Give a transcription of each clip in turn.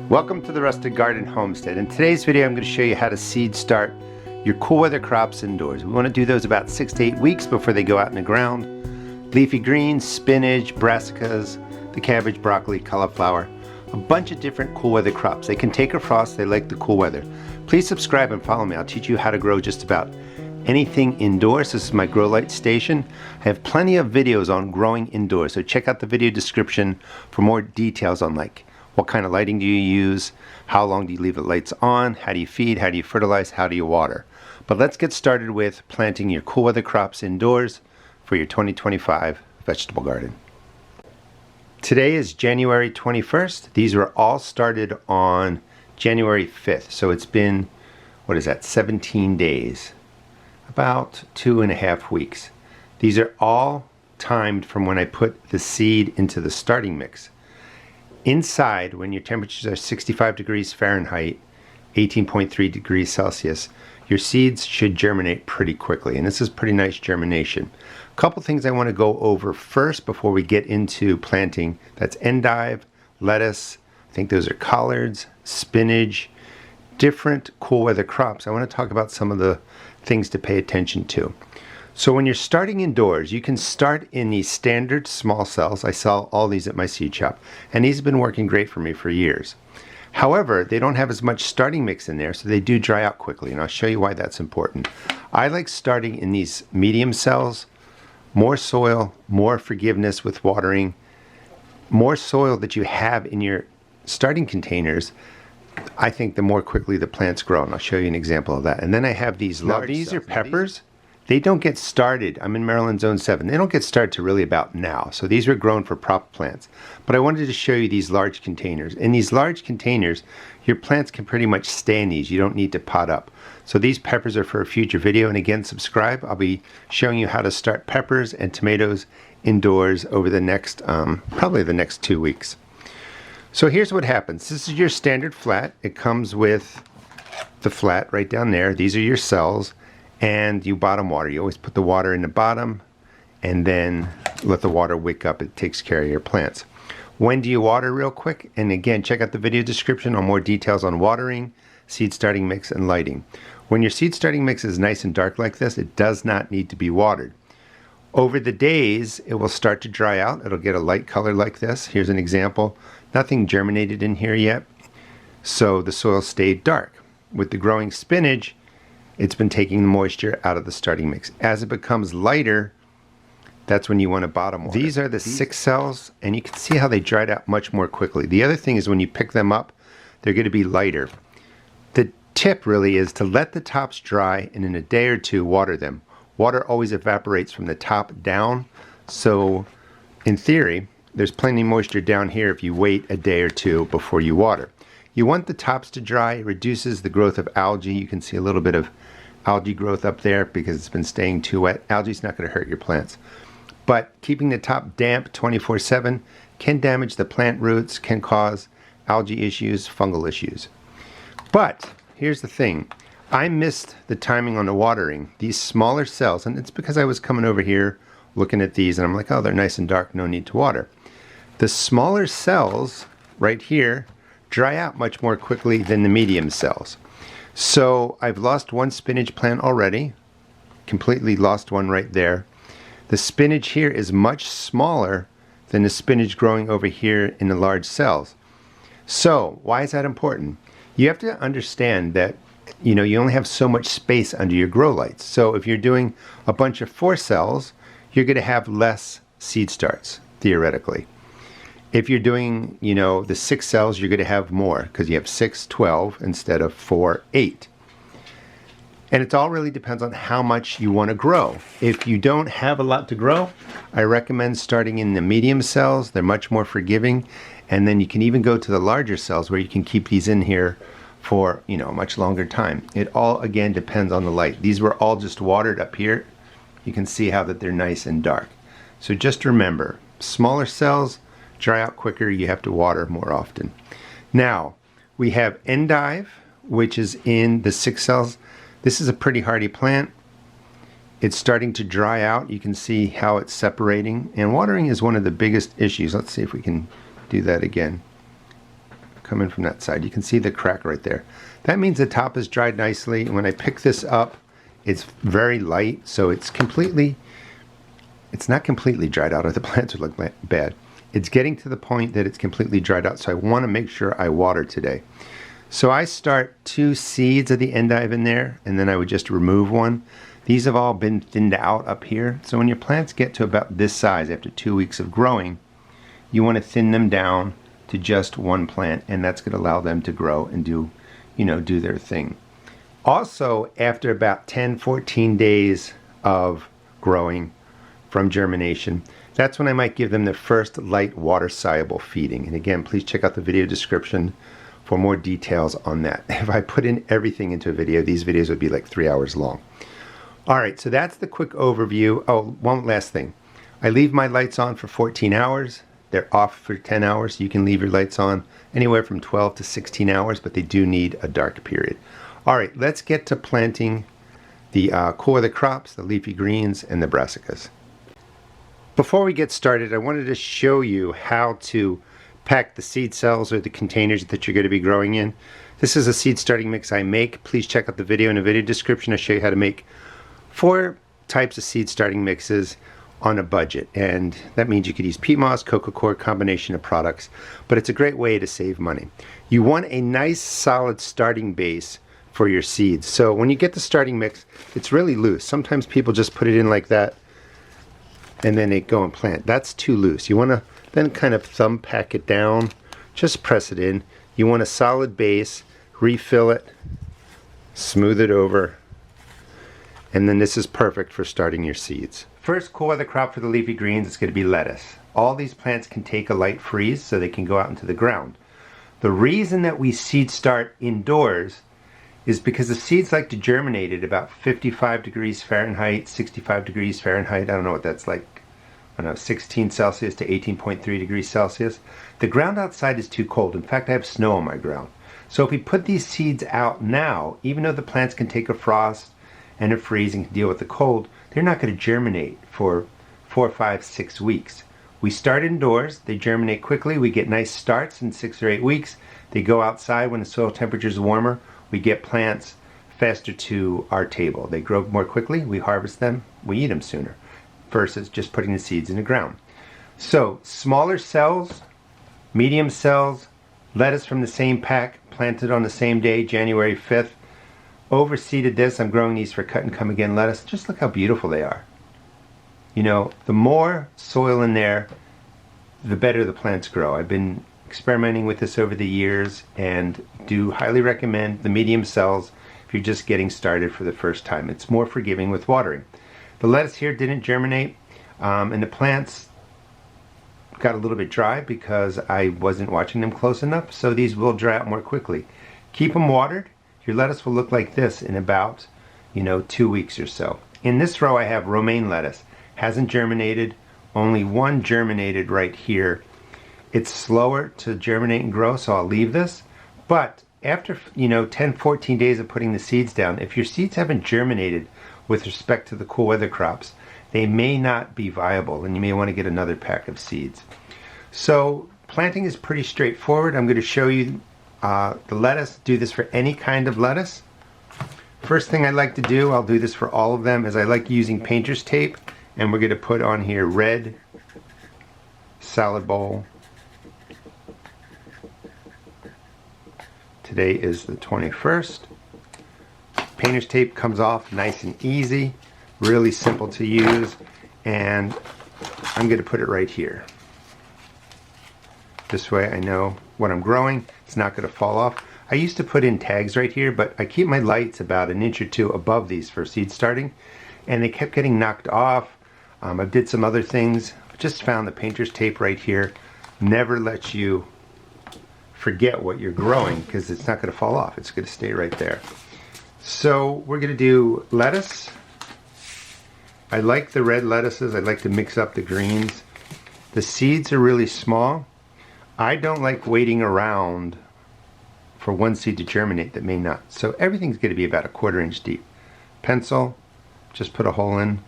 Welcome to the Rustic Garden Homestead. In today's video I'm going to show you how to seed start your cool weather crops indoors. We want to do those about 6 to 8 weeks before they go out in the ground. Leafy greens, spinach, brassicas, the cabbage, broccoli, cauliflower, a bunch of different cool weather crops. They can take a frost, they like the cool weather. Please subscribe and follow me. I'll teach you how to grow just about anything indoors. This is my grow light station. I have plenty of videos on growing indoors, so check out the video description for more details on like what kind of lighting do you use, how long do you leave the lights on, how do you feed, how do you fertilize, how do you water. But let's get started with planting your cool weather crops indoors for your 2025 vegetable garden. Today is January 21st. These were all started on January 5th, so it's been, what is that, 17 days, about 2.5 weeks. These are all timed from when I put the seed into the starting mix. Inside, when your temperatures are 65 degrees Fahrenheit, 18.3 degrees Celsius, your seeds should germinate pretty quickly, and this is pretty nice germination. A couple things I want to go over first before we get into planting. That's endive, lettuce, I think those are collards, spinach, different cool weather crops. I want to talk about some of the things to pay attention to. So when you're starting indoors, you can start in these standard small cells. I sell all these at my seed shop, and these have been working great for me for years. However, they don't have as much starting mix in there, so they do dry out quickly, and I'll show you why that's important. I like starting in these medium cells, more soil, more forgiveness with watering, more soil that you have in your starting containers. I think the more quickly the plants grow, and I'll show you an example of that. And then I have these large cells. These are peppers. They don't get started, I'm in Maryland Zone 7, they don't get started to really about now. So these were grown for prop plants. But I wanted to show you these large containers. In these large containers, your plants can pretty much stay in these. You don't need to pot up. So these peppers are for a future video. And again, subscribe. I'll be showing you how to start peppers and tomatoes indoors over the next, probably the next 2 weeks. So here's what happens. This is your standard flat. It comes with the flat right down there. These are your cells. And you bottom water. You always put the water in the bottom and then let the water wick up. It takes care of your plants. When do you water real quick? And again, check out the video description on more details on watering, seed starting mix, and lighting. When your seed starting mix is nice and dark like this, it does not need to be watered. Over the days, it will start to dry out. It'll get a light color like this. Here's an example. Nothing germinated in here yet, so the soil stayed dark. With the growing spinach, it's been taking the moisture out of the starting mix. As it becomes lighter, that's when you want to bottom water. These are the 6 cells, and you can see how they dried out much more quickly. The other thing is when you pick them up, they're going to be lighter. The tip really is to let the tops dry, and in a day or two, water them. Water always evaporates from the top down, so in theory, there's plenty of moisture down here if you wait a day or two before you water. You want the tops to dry. It reduces the growth of algae. You can see a little bit of algae growth up there because it's been staying too wet. Algae's not going to hurt your plants. But keeping the top damp 24/7 can damage the plant roots, can cause algae issues, fungal issues. But here's the thing. I missed the timing on the watering. These smaller cells, and it's because I was coming over here looking at these and I'm like, oh, they're nice and dark, no need to water. The smaller cells right here dry out much more quickly than the medium cells. So I've lost one spinach plant already, completely lost one right there. The spinach here is much smaller than the spinach growing over here in the large cells. So why is that important? You have to understand that you only have so much space under your grow lights. So if you're doing a bunch of 4 cells, you're going to have less seed starts, theoretically. If you're doing, the 6 cells, you're going to have more because you have 6, 12 instead of 4, 8. And it all really depends on how much you want to grow. If you don't have a lot to grow, I recommend starting in the medium cells. They're much more forgiving. And then you can even go to the larger cells where you can keep these in here for, a much longer time. It all, again, depends on the light. These were all just watered up here. You can see how that they're nice and dark. So just remember, smaller cells dry out quicker, you have to water more often. Now, we have endive, which is in the 6 cells. This is a pretty hardy plant. It's starting to dry out. You can see how it's separating, and watering is one of the biggest issues. Let's see if we can do that again. come in from that side. You can see the crack right there. That means the top is dried nicely. And when I pick this up, it's very light, so it's not completely dried out, or the plants would look bad. It's getting to the point that it's completely dried out, so I want to make sure I water today. So I start 2 seeds of the endive in there, and then I would just remove one. These have all been thinned out up here. So when your plants get to about this size after 2 weeks of growing, you want to thin them down to just 1 plant, and that's going to allow them to grow and do their thing. Also, after about 10-14 days of growing from germination, that's when I might give them the first light water soluble feeding. And again, please check out the video description for more details on that. If I put in everything into a video, these videos would be like 3 hours long. All right, so that's the quick overview. Oh, one last thing. I leave my lights on for 14 hours. They're off for 10 hours. You can leave your lights on anywhere from 12 to 16 hours, but they do need a dark period. All right, let's get to planting the cool weather crops, the leafy greens, and the brassicas. Before we get started, I wanted to show you how to pack the seed cells or the containers that you're going to be growing in. This is a seed starting mix I make. Please check out the video in the video description. I'll show you how to make 4 types of seed starting mixes on a budget, and that means you could use peat moss, coco coir, combination of products, but it's a great way to save money. You want a nice solid starting base for your seeds. So when you get the starting mix, it's really loose. Sometimes people just put it in like that and then they go and plant. That's too loose. You want to then kind of thumb pack it down, just press it in. You want a solid base, refill it, smooth it over, and then this is perfect for starting your seeds. First cool weather crop for the leafy greens is going to be lettuce. All these plants can take a light freeze so they can go out into the ground. The reason that we seed start indoors is because the seeds like to germinate at about 55 degrees Fahrenheit, 65 degrees Fahrenheit. I don't know what that's like. I don't know, 16 Celsius to 18.3 degrees Celsius. The ground outside is too cold. In fact, I have snow on my ground. So if we put these seeds out now, even though the plants can take a frost and a freeze and can deal with the cold, they're not going to germinate for 4, 5, 6 weeks. We start indoors, they germinate quickly, we get nice starts in 6 or 8 weeks. They go outside when the soil temperature is warmer, we get plants faster to our table. They grow more quickly, we harvest them, we eat them sooner, versus just putting the seeds in the ground. So smaller cells, medium cells, lettuce from the same pack, planted on the same day, January 5th. Overseeded this. I'm growing these for cut and come again lettuce. Just look how beautiful they are. You know, the more soil in there, the better the plants grow. I've been experimenting with this over the years and do highly recommend the medium cells if you're just getting started for the first time. It's more forgiving with watering. The lettuce here didn't germinate, and the plants got a little bit dry because I wasn't watching them close enough, so these will dry out more quickly. Keep them watered. Your lettuce will look like this in about, 2 weeks or so. In this row I have romaine lettuce. Hasn't germinated, only one germinated right here. It's slower to germinate and grow, so I'll leave this. But after 10-14 days of putting the seeds down, if your seeds haven't germinated with respect to the cool weather crops, they may not be viable and you may want to get another pack of seeds. So planting is pretty straightforward. I'm going to show you the lettuce. Do this for any kind of lettuce. First thing I like to do, I'll do this for all of them, is I like using painter's tape, and we're going to put on here red salad bowl. Today is the 21st. Painter's tape comes off nice and easy, really simple to use, and I'm going to put it right here. This way I know what I'm growing. It's not going to fall off. I used to put in tags right here, but I keep my lights about 1 inch or 2 above these for seed starting, and they kept getting knocked off. I did some other things. Just found the painter's tape right here never lets you forget what you're growing because it's not going to fall off. It's going to stay right there. So we're going to do lettuce. I like the red lettuces. I like to mix up the greens. The seeds are really small. I don't like waiting around for one seed to germinate that may not. So everything's going to be about 1/4 inch deep. Pencil, just put a hole in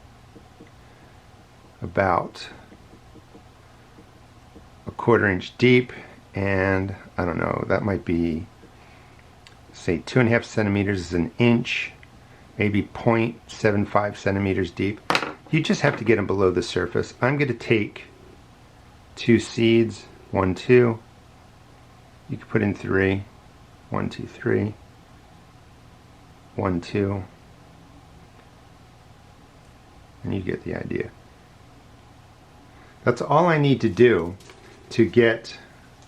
about 1/4 inch deep, and I don't know, that might be, say, 2.5 centimeters is an inch, maybe 0.75 centimeters deep. You just have to get them below the surface. I'm going to take 2 seeds, 1, 2. You can put in 3, 1, 2, 3, 1, 2, and you get the idea. That's all I need to do to get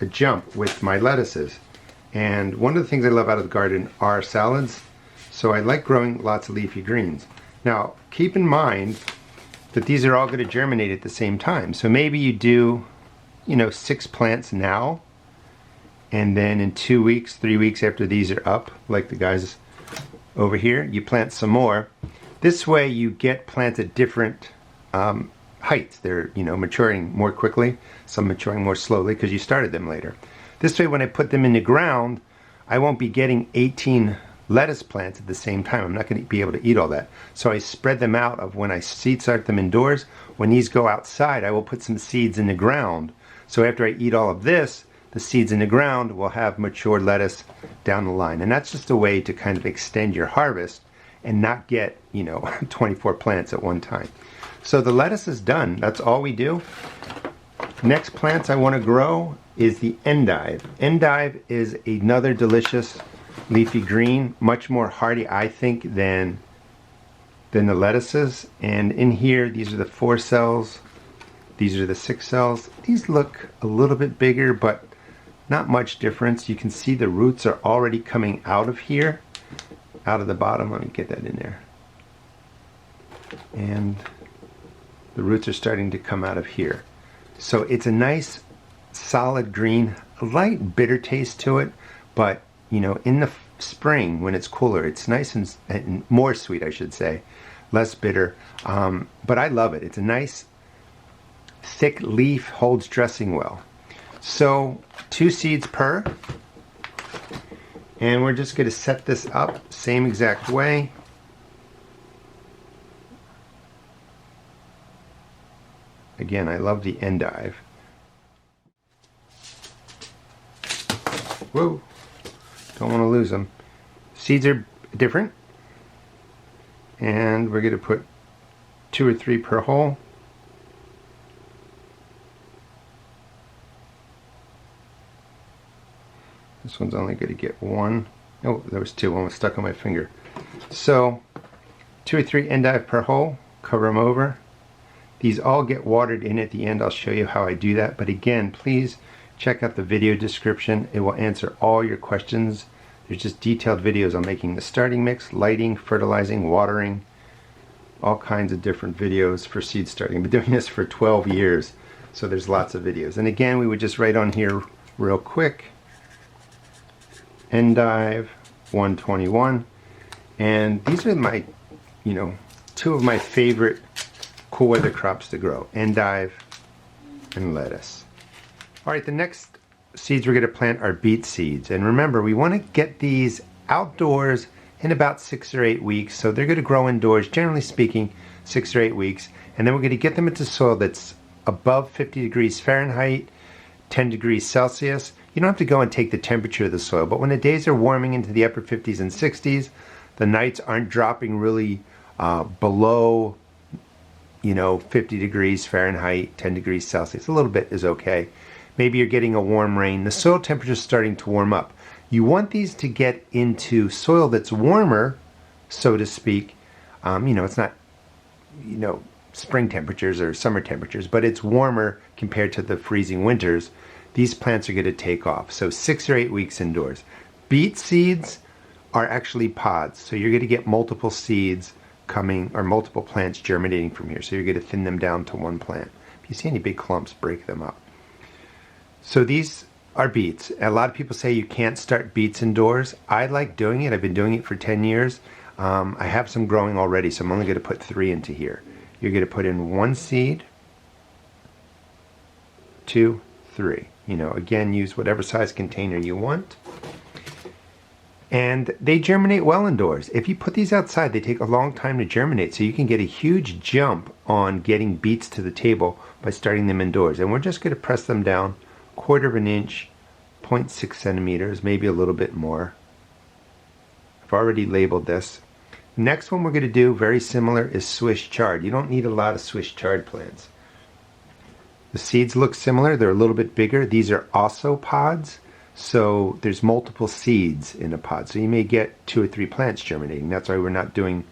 a jump with my lettuces. And one of the things I love out of the garden are salads, so I like growing lots of leafy greens. Now, keep in mind that these are all going to germinate at the same time. So maybe you do, 6 plants now, and then in 2 weeks, 3 weeks after these are up, like the guys over here, you plant some more. This way you get plants at different heights. They're, maturing more quickly, some maturing more slowly because you started them later. This way when I put them in the ground, I won't be getting 18 lettuce plants at the same time. I'm not going to be able to eat all that. So I spread them out of when I seed start them indoors. When these go outside, I will put some seeds in the ground. So after I eat all of this, the seeds in the ground will have matured lettuce down the line. And that's just a way to kind of extend your harvest and not get, 24 plants at one time. So the lettuce is done. That's all we do. Next plants I want to grow is the endive. Endive is another delicious leafy green, much more hardy, I think, than the lettuces. And in here, these are the 4 cells. These are the 6 cells. These look a little bit bigger, but not much difference. You can see the roots are already coming out of here, out of the bottom. Let me get that in there. And the roots are starting to come out of here. So it's a nice solid green, a light bitter taste to it, but in the spring when it's cooler, it's nice and more sweet, I should say, less bitter. But I love it. It's a nice thick leaf, holds dressing well. So 2 seeds per, and we're just going to set this up same exact way. Again, I love the endive. Whoa, don't want to lose them. Seeds are different, and we're going to put 2 or 3 per hole. This one's only going to get 1. Oh, there was 2. One was stuck on my finger. So 2 or 3 endive per hole. Cover them over. These all get watered in at the end. I'll show you how I do that. But again, please check out the video description. It will answer all your questions. There's just detailed videos on making the starting mix, lighting, fertilizing, watering, all kinds of different videos for seed starting. I've been doing this for 12 years, so there's lots of videos. And again, we would just write on here real quick, Endive 121. And these are my, 2 of my favorite cool weather crops to grow, endive and lettuce. All right, the next seeds we're going to plant are beet seeds. And remember, we want to get these outdoors in about 6 or 8 weeks. So they're going to grow indoors, generally speaking, 6 or 8 weeks. And then we're going to get them into soil that's above 50 degrees Fahrenheit, 10 degrees Celsius. You don't have to go and take the temperature of the soil, but when the days are warming into the upper 50s and 60s, the nights aren't dropping really below 50 degrees Fahrenheit, 10 degrees Celsius. A little bit is okay. Maybe you're getting a warm rain. The soil temperature is starting to warm up. You want these to get into soil that's warmer, so to speak. It's not, spring temperatures or summer temperatures, but it's warmer compared to the freezing winters. These plants are going to take off. So 6 or 8 weeks indoors. Beet seeds are actually pods. So you're going to get multiple seeds coming, or multiple plants germinating from here. So you're going to thin them down to 1 plant. If you see any big clumps, break them up. So these are beets. A lot of people say you can't start beets indoors. I like doing it. I've been doing it for 10 years. I have some growing already, so I'm only going to put 3 into here. You're going to put in 1 seed, 2, 3. Again, use whatever size container you want. And they germinate well indoors. If you put these outside, they take a long time to germinate, so you can get a huge jump on getting beets to the table by starting them indoors. And we're just going to press them down 1/4 inch 0.6 centimeters, maybe a little bit more. I've already labeled this. Next one we're going to do, very similar, is Swiss chard. You don't need a lot of Swiss chard plants. The seeds look similar. They're a little bit bigger. These are also pods, so there's multiple seeds in a pod. So you may get 2 or 3 plants germinating. That's why we're not doing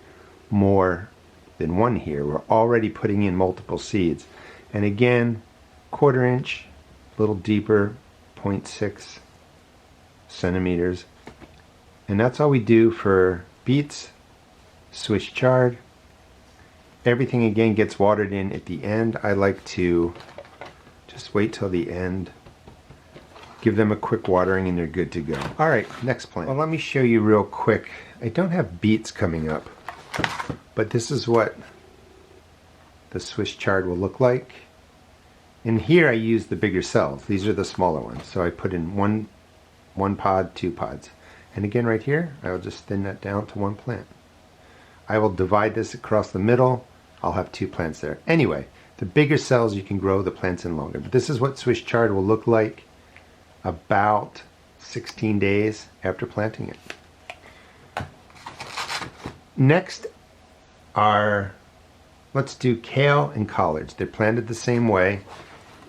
more than one here. We're already putting in multiple seeds. And again, 1/4 inch, a little deeper, 0.6 centimeters. And that's all we do for beets, Swiss chard. Everything again gets watered in at the end. I like to just wait till the end, give them a quick watering, and they're good to go. All right, next plant. Well, let me show you real quick. I don't have beets coming up, but this is what the Swiss chard will look like. And here I use the bigger cells. These are the smaller ones. So I put in one pod, 2 pods. And again right here, I will just thin that down to 1 plant. I will divide this across the middle. I'll have 2 plants there. Anyway, the bigger cells you can grow the plants in longer. But this is what Swiss chard will look like about 16 days after planting it. Next let's do kale and collards. They're planted the same way.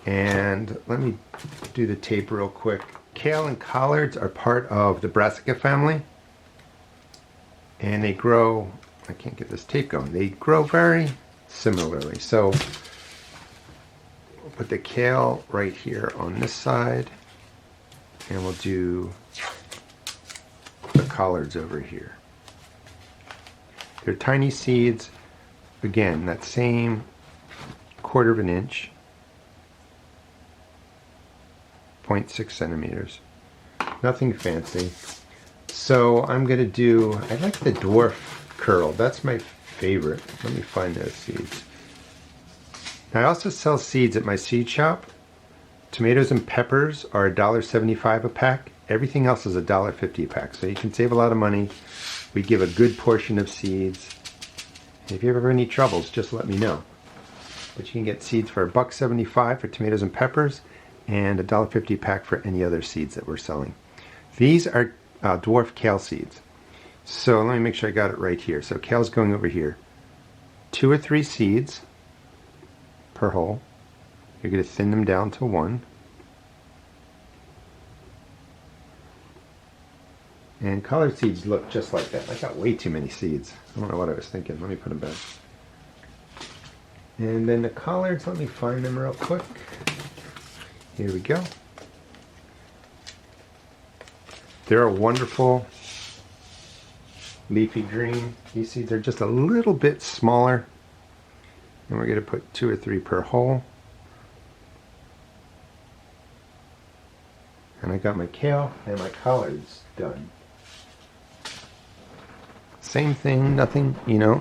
And let me do the tape real quick. Kale and collards are part of the Brassica family. And they grow, I can't get this tape going, they grow very similarly. So we'll put the kale right here on this side. And we'll do the collards over here. They're tiny seeds. Again, that same 1/4 inch, 0.6 centimeters. Nothing fancy. So I'm going to do, I like the dwarf curl. That's my favorite. Let me find those seeds. Now I also sell seeds at my seed shop. Tomatoes and peppers are $1.75 a pack. Everything else is $1.50 a pack. So you can save a lot of money. We give a good portion of seeds. If you ever have any troubles, just let me know. But you can get seeds for $1.75 for tomatoes and peppers, and $1.50 a pack for any other seeds that we're selling. These are dwarf kale seeds. So let me make sure I got it right here. So kale's going over here. 2 or 3 seeds per hole. You're going to thin them down to 1. And collard seeds look just like that. I got way too many seeds. I don't know what I was thinking. Let me put them back. And then the collards, let me find them real quick. Here we go. They're a wonderful leafy green. These seeds are just a little bit smaller. And we're going to put 2 or 3 per hole. And I got my kale and my collards done. Same thing, nothing,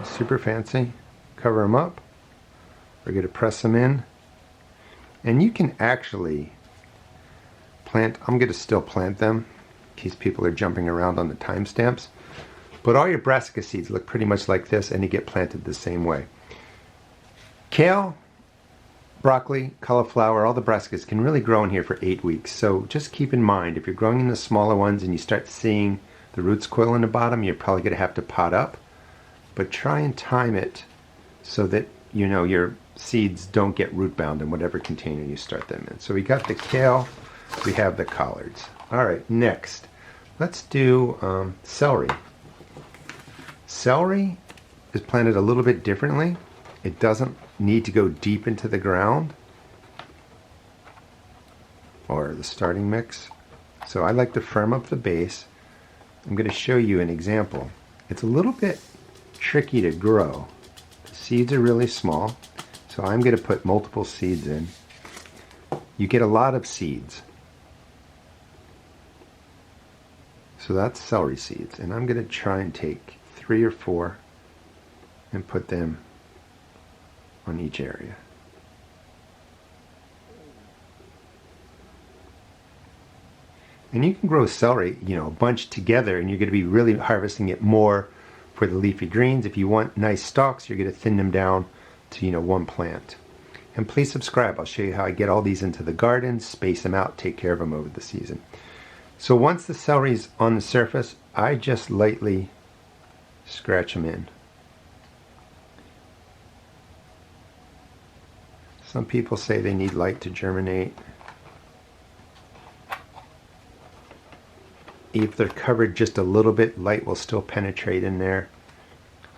super fancy. Cover them up. We're going to press them in. And you can actually plant, I'm going to still plant them in case people are jumping around on the timestamps. But all your brassica seeds look pretty much like this, and you get planted the same way. Kale, broccoli, cauliflower, all the brassicas can really grow in here for 8 weeks. So just keep in mind, if you're growing in the smaller ones and you start seeing the roots coil in the bottom, you're probably going to have to pot up. But try and time it so that your seeds don't get root bound in whatever container you start them in. So we got the kale, we have the collards. All right, next, let's do celery. Celery is planted a little bit differently. It doesn't need to go deep into the ground or the starting mix. So I like to firm up the base. I'm going to show you an example. It's a little bit tricky to grow. The seeds are really small, so I'm going to put multiple seeds in. You get a lot of seeds. So that's celery seeds, and I'm going to try and take 3 or 4 and put them on each area. And you can grow celery, a bunch together, and you're going to be really harvesting it more for the leafy greens. If you want nice stalks, you're going to thin them down to, 1 plant. And please subscribe. I'll show you how I get all these into the garden, space them out, take care of them over the season. So once the celery's on the surface, I just lightly scratch them in. Some people say they need light to germinate. If they're covered just a little bit, light will still penetrate in there.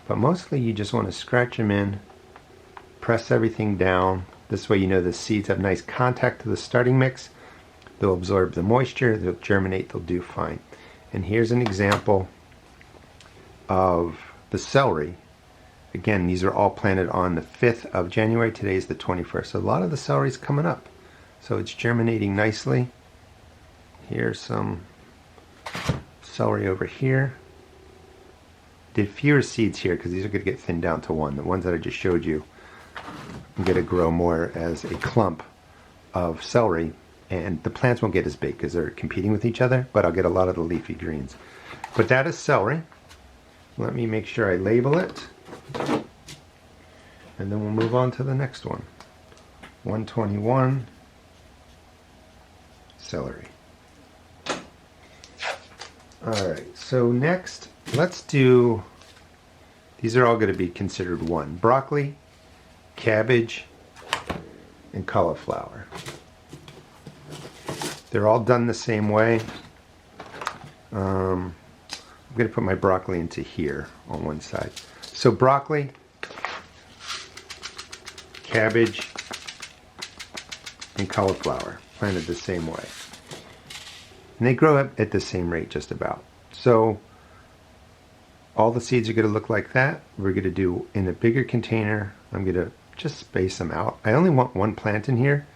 But mostly you just want to scratch them in, press everything down. This way you know the seeds have nice contact to the starting mix. They'll absorb the moisture, they'll germinate, they'll do fine. And here's an example of the celery. Again, these are all planted on the 5th of January. Today is the 21st. So a lot of the celery's coming up. So it's germinating nicely. Here's some celery over here. Did fewer seeds here because these are going to get thinned down to one. The ones that I just showed you, I'm going to grow more as a clump of celery. And the plants won't get as big because they're competing with each other, but I'll get a lot of the leafy greens. But that is celery. Let me make sure I label it. And then we'll move on to the next one. 121 celery. Alright, so next let's do, these are all going to be considered one. Broccoli, cabbage, and cauliflower. They're all done the same way. I'm going to put my broccoli into here on one side. So broccoli, cabbage, and cauliflower planted the same way. And they grow up at the same rate just about. So all the seeds are going to look like that. We're going to do in a bigger container. I'm going to just space them out. I only want one plant in here,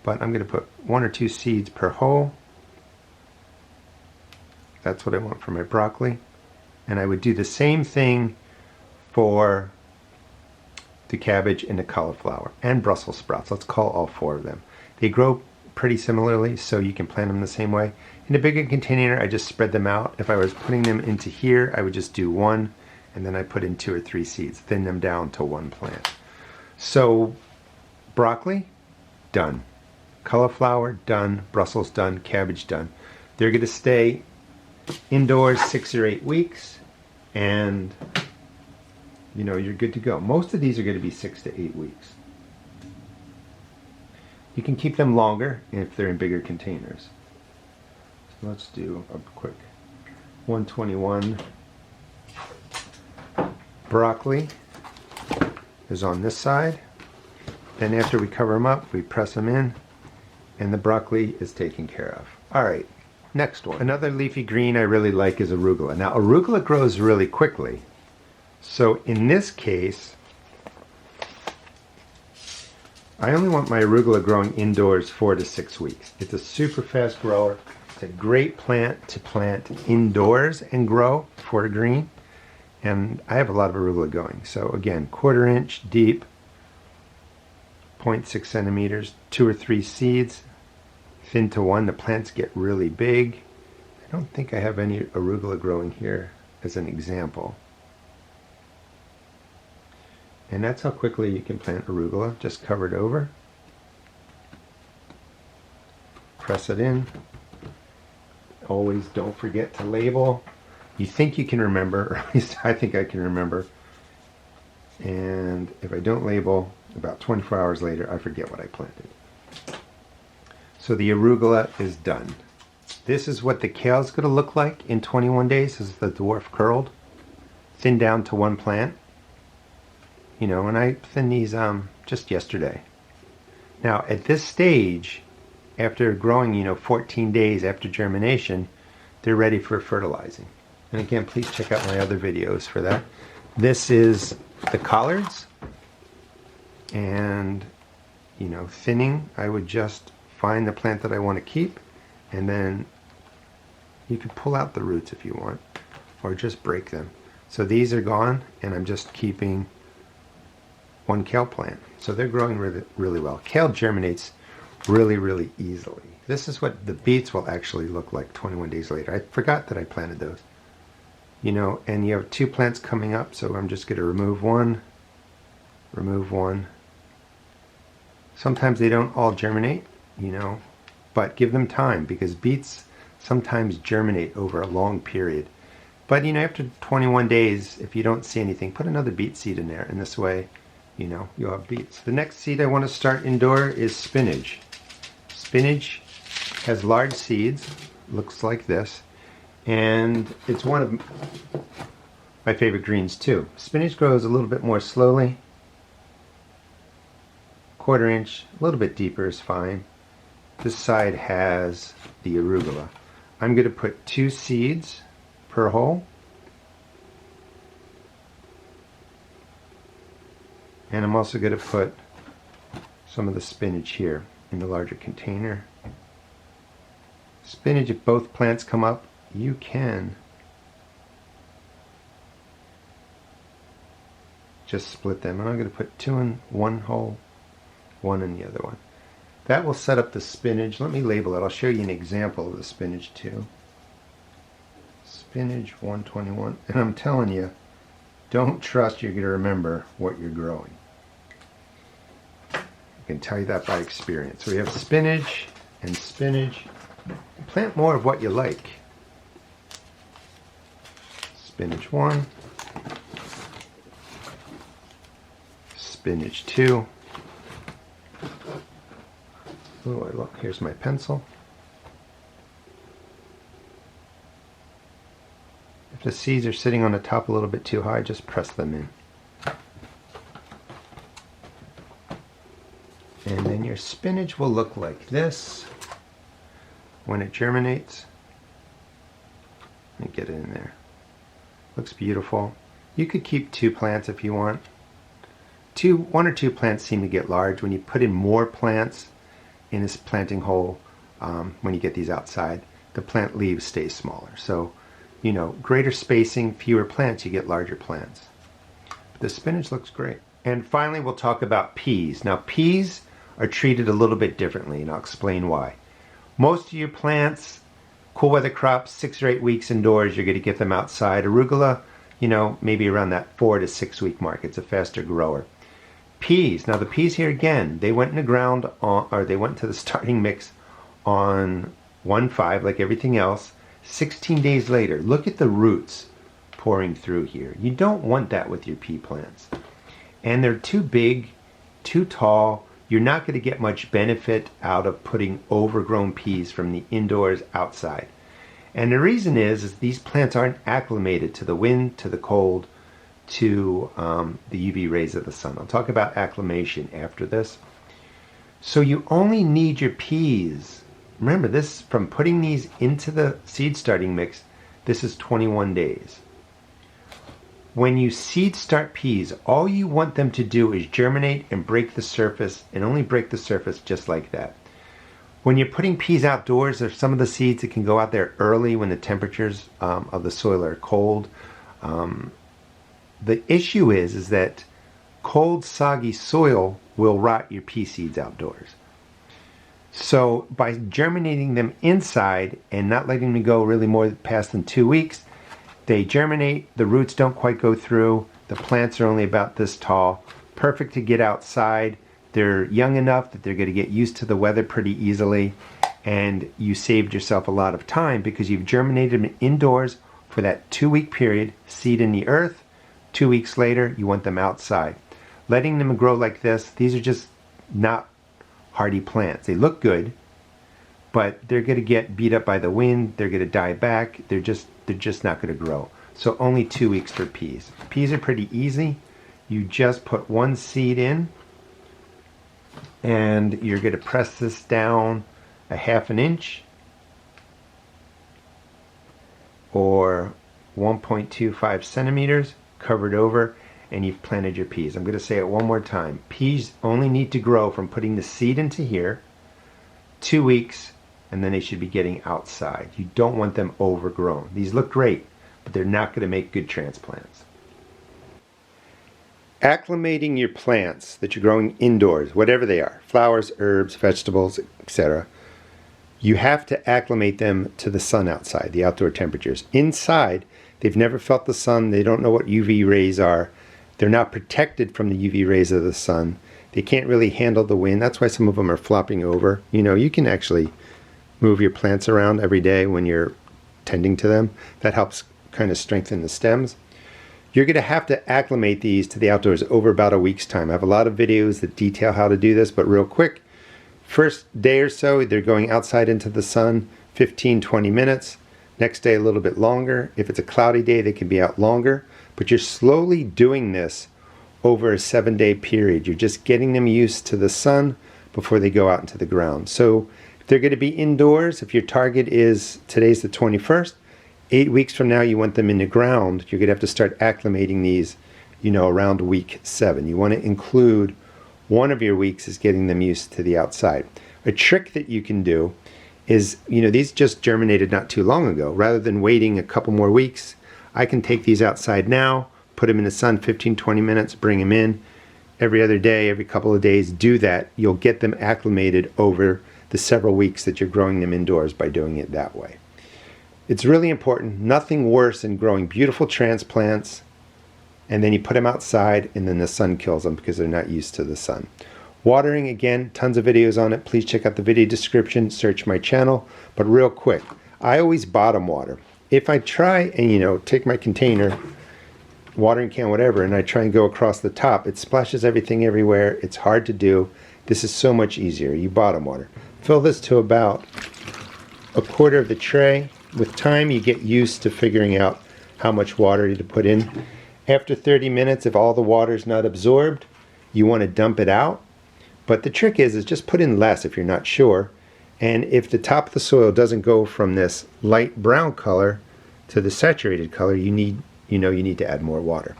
but I'm going to put 1 or 2 seeds per hole. That's what I want for my broccoli. And I would do the same thing for the cabbage and the cauliflower and Brussels sprouts. Let's call all 4 of them. They grow pretty similarly, so you can plant them the same way. In a bigger container, I just spread them out. If I was putting them into here, I would just do 1, and then I put in 2 or 3 seeds, thin them down to 1 plant. So broccoli, done. Cauliflower, done. Brussels, done. Cabbage, done. They're going to stay indoors 6 or 8 weeks, and you know, you're good to go. Most of these are going to be 6 to 8 weeks. You can keep them longer if they're in bigger containers. So let's do a quick 121. Broccoli is on this side. Then after we cover them up, we press them in, and the broccoli is taken care of. All right, next one. Another leafy green I really like is arugula. Now, arugula grows really quickly. So in this case, I only want my arugula growing indoors 4 to 6 weeks. It's a super fast grower. It's a great plant to plant indoors and grow for a green. And I have a lot of arugula going. So again, 1/4 inch deep, 0.6 centimeters, 2 or 3 seeds, thin to 1. The plants get really big. I don't think I have any arugula growing here as an example. And that's how quickly you can plant arugula, just cover it over. Press it in. Always don't forget to label. You think you can remember, or at least I think I can remember. And if I don't label, about 24 hours later, I forget what I planted. So the arugula is done. This is what the kale is going to look like in 21 days. This is the dwarf curled, thinned down to 1 plant. You know, and I thinned these just yesterday. Now, at this stage, after growing, 14 days after germination, they're ready for fertilizing. And again, please check out my other videos for that. This is the collards. And, thinning, I would just find the plant that I want to keep, and then you can pull out the roots if you want, or just break them. So these are gone, and I'm just keeping 1 kale plant. So they're growing really, really well. Kale germinates really, really easily. This is what the beets will actually look like 21 days later. I forgot that I planted those. And you have 2 plants coming up, so I'm just going to remove one. Sometimes they don't all germinate, but give them time, because beets sometimes germinate over a long period. But after 21 days, if you don't see anything, put another beet seed in there, and this way, you'll have beets. The next seed I want to start indoor is spinach. Spinach has large seeds, looks like this, and it's one of my favorite greens too. Spinach grows a little bit more slowly. 1/4 inch, a little bit deeper is fine. This side has the arugula. I'm going to put 2 seeds per hole. And I'm also going to put some of the spinach here in the larger container. Spinach, if both plants come up, you can just split them. And I'm going to put 2 in one hole, 1 in the other one. That will set up the spinach. Let me label it. I'll show you an example of the spinach too. Spinach 121. And I'm telling you, don't trust you're going to remember what you're growing. I can tell you that by experience. So we have spinach and spinach. Plant more of what you like. Spinach 1. Spinach 2. Oh, look, here's my pencil. If the seeds are sitting on the top a little bit too high, just press them in. And then your spinach will look like this when it germinates. Let me get it in there. Looks beautiful. You could keep 2 plants if you want. 1 or 2 plants seem to get large. When you put in more plants in this planting hole, when you get these outside, the plant leaves stay smaller. So, greater spacing, fewer plants, you get larger plants. The spinach looks great. And finally, we'll talk about peas. Now, peas are treated a little bit differently, and I'll explain why. Most of your plants, cool weather crops, 6 or 8 weeks indoors, you're going to get them outside. Arugula, maybe around that 4 to 6 week mark. It's a faster grower. Peas. Now the peas here again, they went in the ground they went to the starting mix on 1/5 like everything else. 16 days later, look at the roots pouring through here. You don't want that with your pea plants. And they're too big, too tall. You're not going to get much benefit out of putting overgrown peas from the indoors outside. And the reason is these plants aren't acclimated to the wind, to the cold, to the UV rays of the sun. I'll talk about acclimation after this. So you only need your peas. Remember, this from putting these into the seed starting mix, this is 21 days. When you seed start peas, all you want them to do is germinate and break the surface, and only break the surface just like that. When you're putting peas outdoors, there's some of the seeds that can go out there early when the temperatures of the soil are cold. The issue is that cold, soggy soil will rot your pea seeds outdoors. So by germinating them inside and not letting them go really more past than 2 weeks, they germinate, the roots don't quite go through, the plants are only about this tall, perfect to get outside. They're young enough that they're going to get used to the weather pretty easily, and you saved yourself a lot of time because you've germinated them indoors for that 2 week period, seed in the earth. 2 weeks later, you want them outside. Letting them grow like this, these are just not hardy plants. They look good, but they're going to get beat up by the wind. They're going to die back. They're just not going to grow. So only 2 weeks for peas. Peas are pretty easy. You just put 1 seed in, and you're going to press this down a 1/2 inch or 1.25 centimeters, covered over, and you've planted your peas. I'm going to say it one more time. Peas only need to grow from putting the seed into here 2 weeks, and then they should be getting outside. You don't want them overgrown. These look great, but they're not going to make good transplants. Acclimating your plants that you're growing indoors, whatever they are, flowers, herbs, vegetables, etc., you have to acclimate them to the sun outside, the outdoor temperatures. Inside, they've never felt the sun. They don't know what UV rays are. They're not protected from the UV rays of the sun. They can't really handle the wind. That's why some of them are flopping over. You can actually move your plants around every day when you're tending to them. That helps kind of strengthen the stems. You're going to have to acclimate these to the outdoors over about a week's time. I have a lot of videos that detail how to do this, but real quick, first day or so, they're going outside into the sun 15-20 minutes. Next day, a little bit longer. If it's a cloudy day, they can be out longer, but you're slowly doing this over a 7-day period. You're just getting them used to the sun before they go out into the ground. So if they're going to be indoors, if your target is, today's the 21st, 8 weeks from now you want them in the ground, you're going to have to start acclimating these, around week 7. You want to include one of your weeks is getting them used to the outside. A trick that you can do is, these just germinated not too long ago. Rather than waiting a couple more weeks, I can take these outside now, put them in the sun 15-20 minutes, bring them in every other day, every couple of days. Do that. You'll get them acclimated over the several weeks that you're growing them indoors by doing it that way. It's really important. Nothing worse than growing beautiful transplants and then you put them outside and then the sun kills them because they're not used to the sun. Watering, again, tons of videos on it. Please check out the video description, search my channel. But real quick, I always bottom water. If I try and take my container, watering can, whatever, and I try and go across the top, it splashes everything everywhere. It's hard to do. This is so much easier. You bottom water. Fill this to about a quarter of the tray. With time, you get used to figuring out how much water to put in. After 30 minutes, if all the water is not absorbed, you want to dump it out. But the trick is just put in less if you're not sure. And if the top of the soil doesn't go from this light brown color to the saturated color, you need to add more water.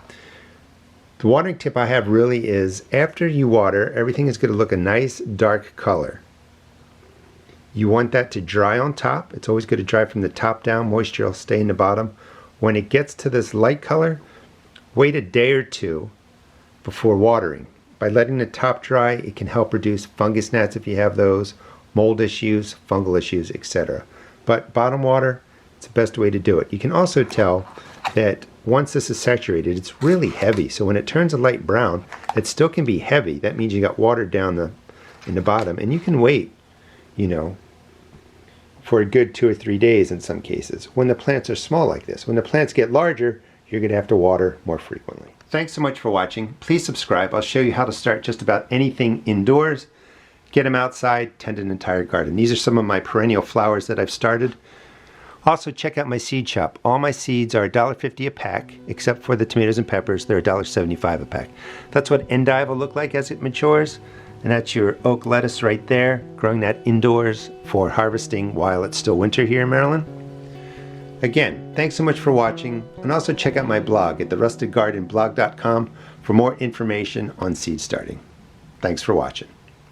The watering tip I have really is after you water, everything is going to look a nice dark color. You want that to dry on top. It's always going to dry from the top down. Moisture will stay in the bottom. When it gets to this light color, wait a day or two before watering. By letting the top dry, it can help reduce fungus gnats if you have those, mold issues, fungal issues, etc. But bottom water, it's the best way to do it. You can also tell that once this is saturated, it's really heavy. So when it turns a light brown, it still can be heavy. That means you got water down in the bottom, and you can wait, for a good 2 or 3 days in some cases, when the plants are small like this. When the plants get larger, you're going to have to water more frequently. Thanks so much for watching. Please subscribe. I'll show you how to start just about anything indoors. Get them outside, tend an entire garden. These are some of my perennial flowers that I've started. Also, check out my seed shop. All my seeds are $1.50 a pack, except for the tomatoes and peppers. They're $1.75 a pack. That's what Endive will look like as it matures. And that's your oak lettuce right there, growing that indoors for harvesting while it's still winter here in Maryland. Again, thanks so much for watching, and also check out my blog at therustedgardenblog.com for more information on seed starting. Thanks for watching.